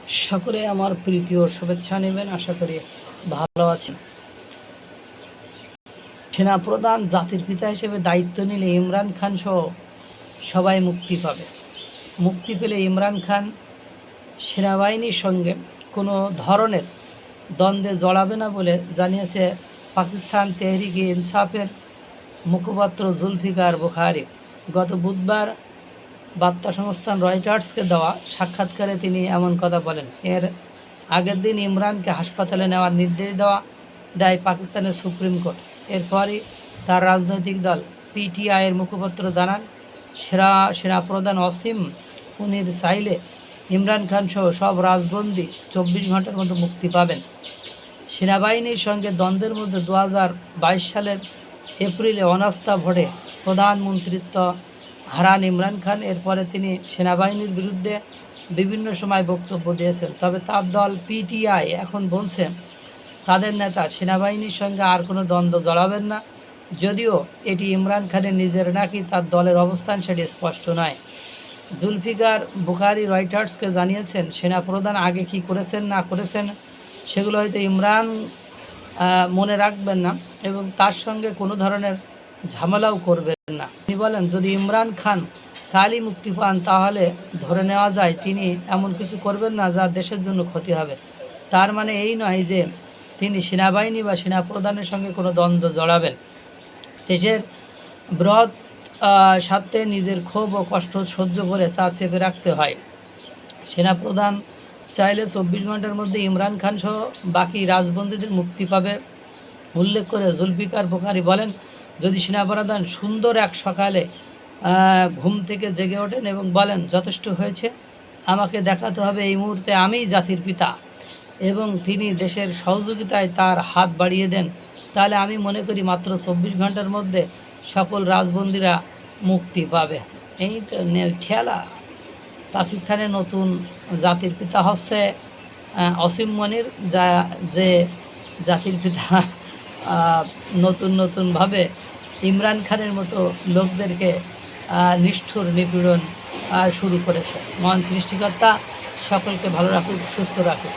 সকলে আমার প্রীতি ও শুভেচ্ছা নেবেন, আশা করি ভালো আছেন। সেনাপ্রধান জাতির পিতা হিসেবে দায়িত্ব নিলে ইমরান খান সহ সবাই মুক্তি পাবে। মুক্তি পেলে ইমরান খান সেনাবাহিনীর সঙ্গে কোনো ধরনের দ্বন্দ্বে জড়াবে না বলে জানিয়েছে পাকিস্তান তেহরিকে ইনসাফের মুখপাত্র জুলফিকার বুখারী। গত বুধবার বার্তা সংস্থান রয়টার্সকে দেওয়া সাক্ষাৎকারে তিনি এমন কথা বলেন। এর আগের দিন ইমরানকে হাসপাতালে নেওয়ার নির্দেশ দেয় পাকিস্তানের সুপ্রিম কোর্ট। এরপরই তার রাজনৈতিক দল পিটিআইয়ের মুখপাত্র জানান, সেনাপ্রধান অসীম মুনির চাইলে ইমরান খান সহ সব রাজবন্দী 24 ঘন্টার মধ্যে মুক্তি পাবেন। সেনাবাহিনীর সঙ্গে দ্বন্দ্বের মধ্যে 2022 সালের এপ্রিলে অনাস্থা ভোটে প্রধানমন্ত্রিত্ব হারান ইমরান খান। এরপরে তিনি সেনাবাহিনীর বিরুদ্ধে বিভিন্ন সময় বক্তব্য দিয়েছেন। তবে তার দল পিটিআই এখন বলছে তাদের নেতা সেনাবাহিনীর সঙ্গে আর কোনো দ্বন্দ্ব জড়াবেন না। যদিও এটি ইমরান খানের নিজের নাকি তার দলের অবস্থান সেটি স্পষ্ট নয়। জুলফিকার বুখারী রয়টার্সকে জানিয়েছেন, সেনাপ্রধান আগে কী করেছেন না করেছেন সেগুলো হয়তো ইমরান মনে রাখবেন না এবং তার সঙ্গে কোনো ধরনের ঝামেলাও করবেন না। তিনি বলেন, যদি ইমরান খান কালই মুক্তি পান তাহলে ধরে নেওয়া যায় তিনি এমন কিছু করবেন না যা দেশের জন্য ক্ষতি হবে। তার মানে এই নয় যে তিনি সেনাবাহিনী বা সেনাপ্রধানের সঙ্গে কোনো দ্বন্দ্ব জড়াবেন। দেশের বৃহৎ স্বার্থে নিজের ক্ষোভ ও কষ্ট সহ্য করে তা চেপে রাখতে হয়। সেনাপ্রধান চাইলে 24 ঘন্টার মধ্যে ইমরান খান সহ বাকি রাজবন্দীদের মুক্তি পাবে উল্লেখ করে জুলফিকার বুখারী বলেন, যদি সেনাপ্রধান সুন্দর এক সকালে ঘুম থেকে জেগে ওঠেন এবং বলেন যথেষ্ট হয়েছে, আমাকে দেখাতে হবে এই মুহূর্তে আমিই জাতির পিতা, এবং তিনি দেশের সহযোগিতায় তার হাত বাড়িয়ে দেন, তাহলে আমি মনে করি মাত্র 24 ঘন্টার মধ্যে সকল রাজবন্দীরা মুক্তি পাবে। এই তো খেলা। পাকিস্তানের নতুন জাতির পিতা হচ্ছে অসীম মনির, যে জাতির পিতা নতুনভাবে ইমরান খানের মতো লোকদেরকে নিষ্ঠুর নিপীড়ন শুরু করেছে। মহান সৃষ্টিকর্তা সকলকে ভালো রাখুক, সুস্থ রাখুক।